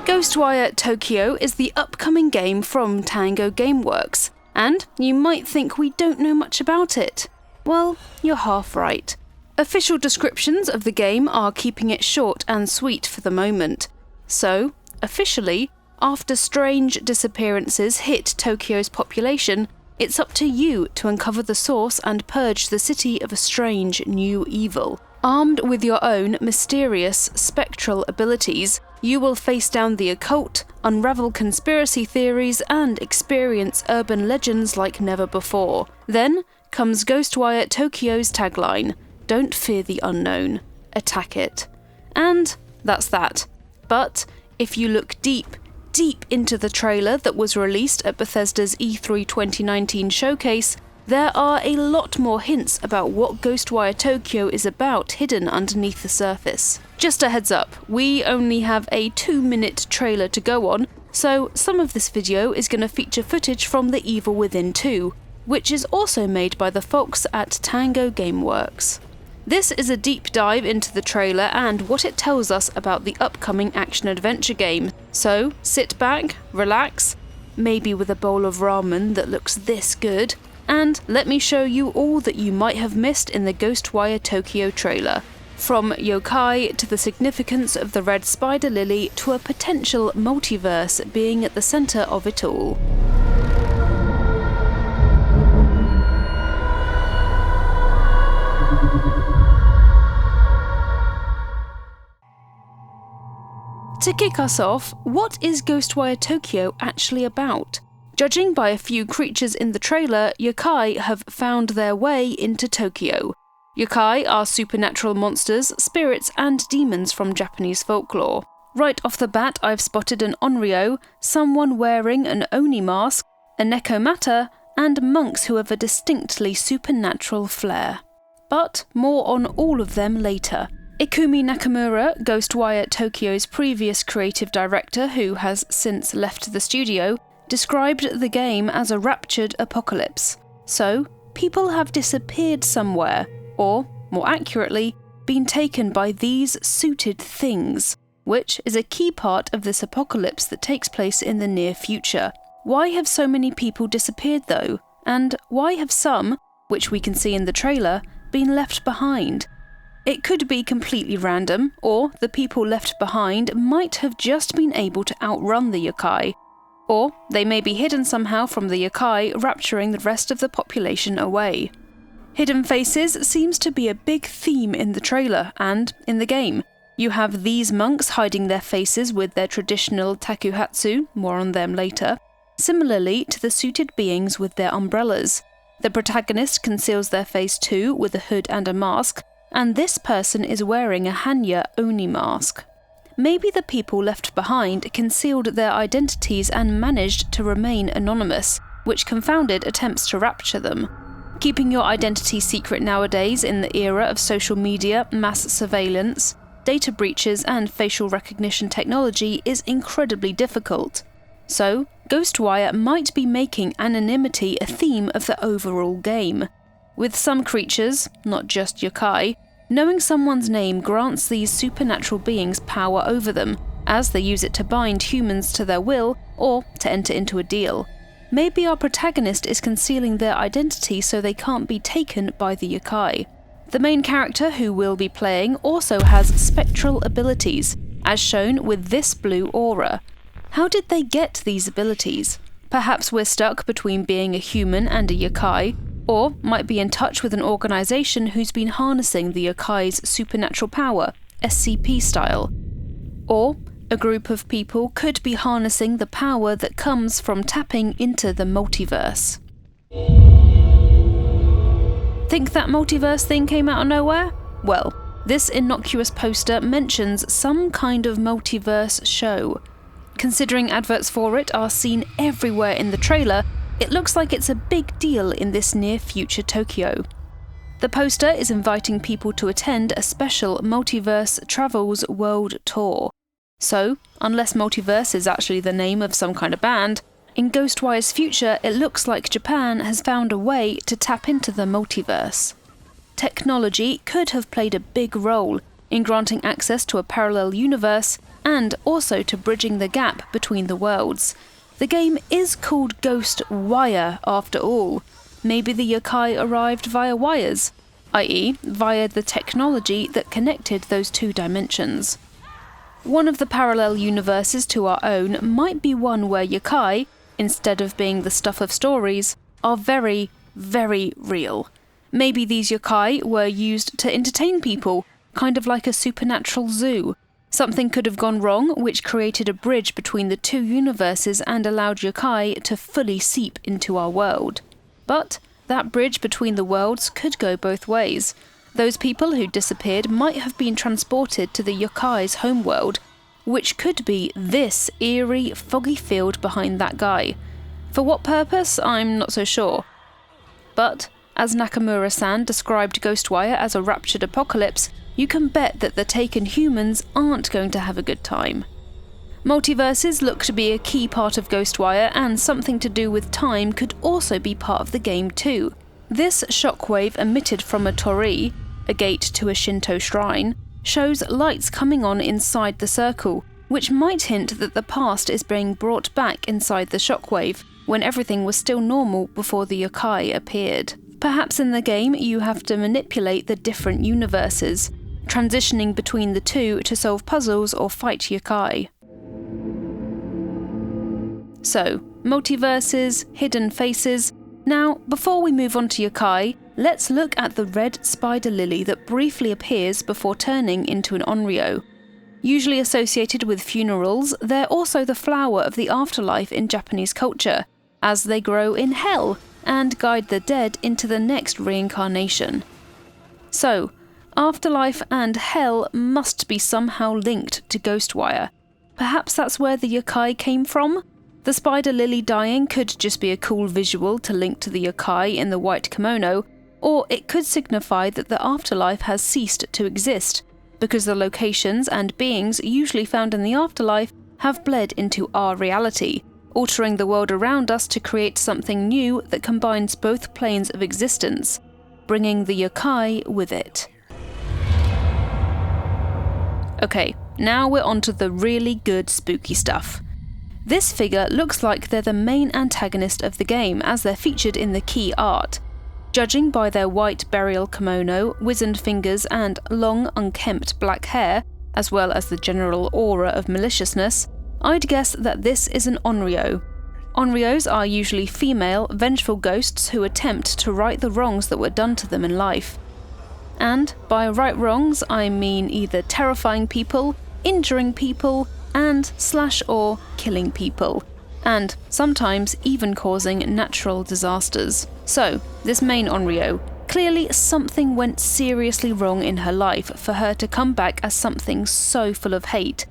GhostWire Tokyo is the upcoming game from Tango Gameworks, and you might think we don't know much about it. Well, you're half right. Official descriptions of the game are keeping it short and sweet for the moment. So, officially, after strange disappearances hit Tokyo's population, it's up to you to uncover the source and purge the city of a strange new evil. Armed with your own mysterious, spectral abilities, you will face down the occult, unravel conspiracy theories, and experience urban legends like never before. Then comes GhostWire Tokyo's tagline, "Don't fear the unknown, attack it." And that's that. But if you look deep into the trailer that was released at Bethesda's E3 2019 showcase, there are a lot more hints about what GhostWire Tokyo is about hidden underneath the surface. Just a heads up, we only have a 2-minute trailer to go on, so some of this video is going to feature footage from The Evil Within 2, which is also made by the folks at Tango Gameworks. This is a deep dive into the trailer and what it tells us about the upcoming action-adventure game, so sit back, relax, maybe with a bowl of ramen that looks this good, and let me show you all that you might have missed in the GhostWire Tokyo trailer. From yokai to the significance of the red spider lily to a potential multiverse being at the centre of it all. To kick us off, what is GhostWire Tokyo actually about? Judging by a few creatures in the trailer, yokai have found their way into Tokyo. Yokai are supernatural monsters, spirits, and demons from Japanese folklore. Right off the bat, I've spotted an onryo, someone wearing an oni mask, a nekomata, and monks who have a distinctly supernatural flair. But more on all of them later. Ikumi Nakamura, GhostWire Tokyo's previous creative director who has since left the studio, described the game as a raptured apocalypse. So, people have disappeared somewhere, or, more accurately, been taken by these suited things, which is a key part of this apocalypse that takes place in the near future. Why have so many people disappeared though? And why have some, which we can see in the trailer, been left behind? It could be completely random, or the people left behind might have just been able to outrun the yokai, or they may be hidden somehow from the yokai, rapturing the rest of the population away. Hidden faces seems to be a big theme in the trailer and in the game. You have these monks hiding their faces with their traditional takuhatsu, more on them later, similarly to the suited beings with their umbrellas. The protagonist conceals their face too with a hood and a mask, and this person is wearing a Hanya Oni mask. Maybe the people left behind concealed their identities and managed to remain anonymous, which confounded attempts to rapture them. Keeping your identity secret nowadays in the era of social media, mass surveillance, data breaches and facial recognition technology is incredibly difficult. So, GhostWire might be making anonymity a theme of the overall game. With some creatures, not just yokai, knowing someone's name grants these supernatural beings power over them, as they use it to bind humans to their will or to enter into a deal. Maybe our protagonist is concealing their identity so they can't be taken by the yokai. The main character who we'll be playing also has spectral abilities, as shown with this blue aura. How did they get these abilities? Perhaps we're stuck between being a human and a yokai, or might be in touch with an organisation who's been harnessing the yokai's supernatural power, SCP style. Or a group of people could be harnessing the power that comes from tapping into the multiverse. Think that multiverse thing came out of nowhere? Well, this innocuous poster mentions some kind of multiverse show. Considering adverts for it are seen everywhere in the trailer, it looks like it's a big deal in this near-future Tokyo. The poster is inviting people to attend a special Multiverse Travels World Tour. So, unless Multiverse is actually the name of some kind of band, in GhostWire's future it looks like Japan has found a way to tap into the multiverse. Technology could have played a big role in granting access to a parallel universe, and also to bridging the gap between the worlds. The game is called GhostWire after all. Maybe the yokai arrived via wires, i.e. via the technology that connected those two dimensions. One of the parallel universes to our own might be one where yokai, instead of being the stuff of stories, are very, very real. Maybe these yokai were used to entertain people, kind of like a supernatural zoo. Something could have gone wrong, which created a bridge between the two universes and allowed yokai to fully seep into our world. But that bridge between the worlds could go both ways. Those people who disappeared might have been transported to the yokai's homeworld, which could be this eerie, foggy field behind that guy. For what purpose, I'm not so sure. But, as Nakamura-san described GhostWire as a raptured apocalypse, you can bet that the taken humans aren't going to have a good time. Multiverses look to be a key part of GhostWire, and something to do with time could also be part of the game too. This shockwave emitted from a torii, a gate to a Shinto shrine, shows lights coming on inside the circle, which might hint that the past is being brought back inside the shockwave, when everything was still normal before the yokai appeared. Perhaps in the game you have to manipulate the different universes, transitioning between the two to solve puzzles or fight yokai. So, multiverses, hidden faces. Now, before we move on to yokai, let's look at the red spider lily that briefly appears before turning into an onryo. Usually associated with funerals, they're also the flower of the afterlife in Japanese culture, as they grow in hell and guide the dead into the next reincarnation. So, afterlife and hell must be somehow linked to GhostWire. Perhaps that's where the yokai came from? The spider lily dying could just be a cool visual to link to the yokai in the white kimono, or it could signify that the afterlife has ceased to exist, because the locations and beings usually found in the afterlife have bled into our reality, altering the world around us to create something new that combines both planes of existence, bringing the yokai with it. Okay, now we're onto the really good spooky stuff. This figure looks like they're the main antagonist of the game, as they're featured in the key art. Judging by their white burial kimono, wizened fingers and long unkempt black hair, as well as the general aura of maliciousness, I'd guess that this is an onryo. Onryos are usually female, vengeful ghosts who attempt to right the wrongs that were done to them in life. And by right wrongs, I mean either terrifying people, injuring people, and/or killing people, and sometimes even causing natural disasters. So, this main onryo, clearly something went seriously wrong in her life for her to come back as something so full of hate.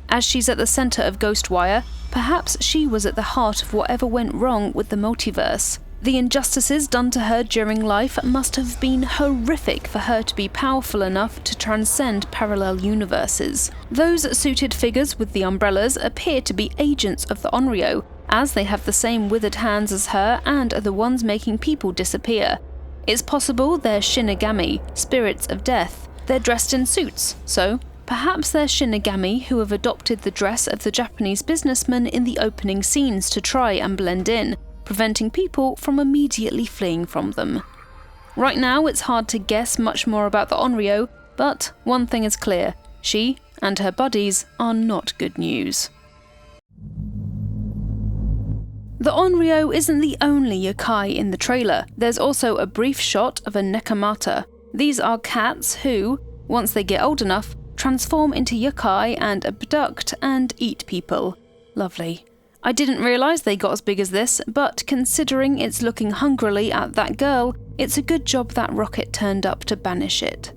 As she's at the centre of GhostWire, perhaps she was at the heart of whatever went wrong with the multiverse. The injustices done to her during life must have been horrific for her to be powerful enough to transcend parallel universes. Those suited figures with the umbrellas appear to be agents of the onryo, as they have the same withered hands as her and are the ones making people disappear. It's possible they're shinigami, spirits of death. They're dressed in suits, so perhaps they're shinigami who have adopted the dress of the Japanese businessman in the opening scenes to try and blend in, preventing people from immediately fleeing from them. Right now, it's hard to guess much more about the onryo, but one thing is clear: she and her buddies are not good news. The onryo isn't the only yokai in the trailer. There's also a brief shot of a nekamata. These are cats who, once they get old enough, transform into yokai and abduct and eat people. Lovely. I didn't realise they got as big as this, but considering it's looking hungrily at that girl, it's a good job that rocket turned up to banish it.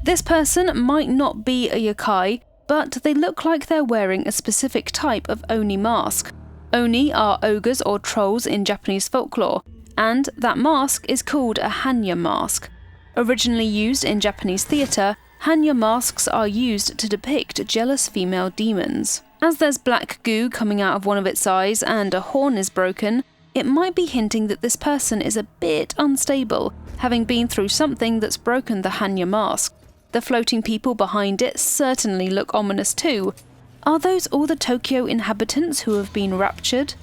This person might not be a yokai, but they look like they're wearing a specific type of oni mask. Oni are ogres or trolls in Japanese folklore, and that mask is called a hanya mask. Originally used in Japanese theatre, hanya masks are used to depict jealous female demons. As there's black goo coming out of one of its eyes and a horn is broken, it might be hinting that this person is a bit unstable, having been through something that's broken the hanya mask. The floating people behind it certainly look ominous too. Are those all the Tokyo inhabitants who have been raptured?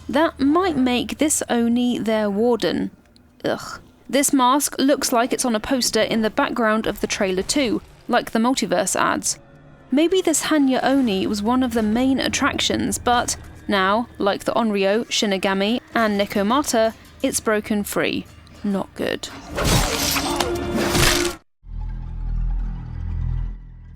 That might make this Oni their warden. Ugh. This mask looks like it's on a poster in the background of the trailer too, like the Multiverse ads. Maybe this Hanya Oni was one of the main attractions, but now, like the Onryo, Shinigami, and Amata, it's broken free. Not good.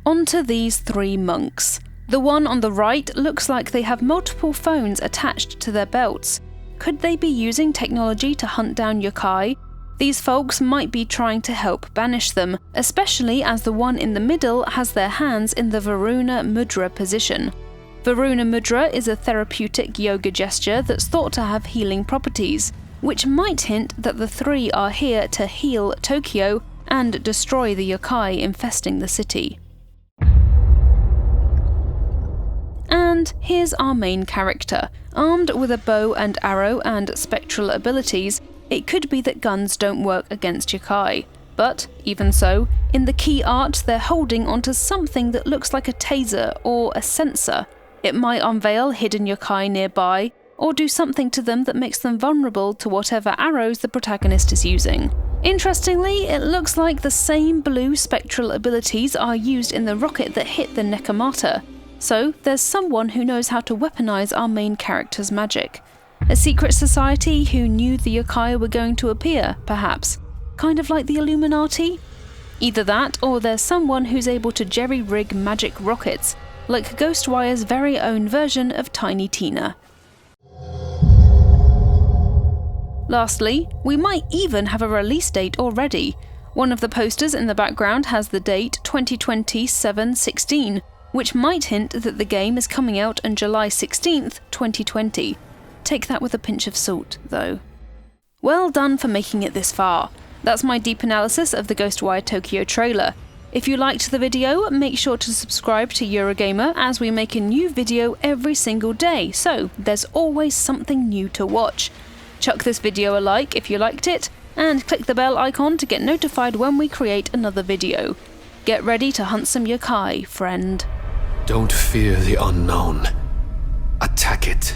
Onto these three monks. The one on the right looks like they have multiple phones attached to their belts. Could they be using technology to hunt down yokai? These folks might be trying to help banish them, especially as the one in the middle has their hands in the Varuna Mudra position. Varuna Mudra is a therapeutic yoga gesture that's thought to have healing properties, which might hint that the three are here to heal Tokyo and destroy the yokai infesting the city. And here's our main character. Armed with a bow and arrow and spectral abilities, it could be that guns don't work against yokai. But, even so, in the key art they're holding onto something that looks like a taser or a sensor. It might unveil hidden yokai nearby, or do something to them that makes them vulnerable to whatever arrows the protagonist is using. Interestingly, it looks like the same blue spectral abilities are used in the rocket that hit the Amata. So, there's someone who knows how to weaponize our main character's magic. A secret society who knew the yokai were going to appear, perhaps. Kind of like the Illuminati? Either that, or there's someone who's able to jerry-rig magic rockets, like GhostWire's very own version of Tiny Tina. Lastly, we might even have a release date already. One of the posters in the background has the date 2020-7/16, which might hint that the game is coming out on July 16th, 2020. Take that with a pinch of salt, though. Well done for making it this far. That's my deep analysis of the GhostWire Tokyo trailer. If you liked the video, make sure to subscribe to Eurogamer as we make a new video every single day, so there's always something new to watch. Chuck this video a like if you liked it, and click the bell icon to get notified when we create another video. Get ready to hunt some yokai, friend. Don't fear the unknown. Attack it.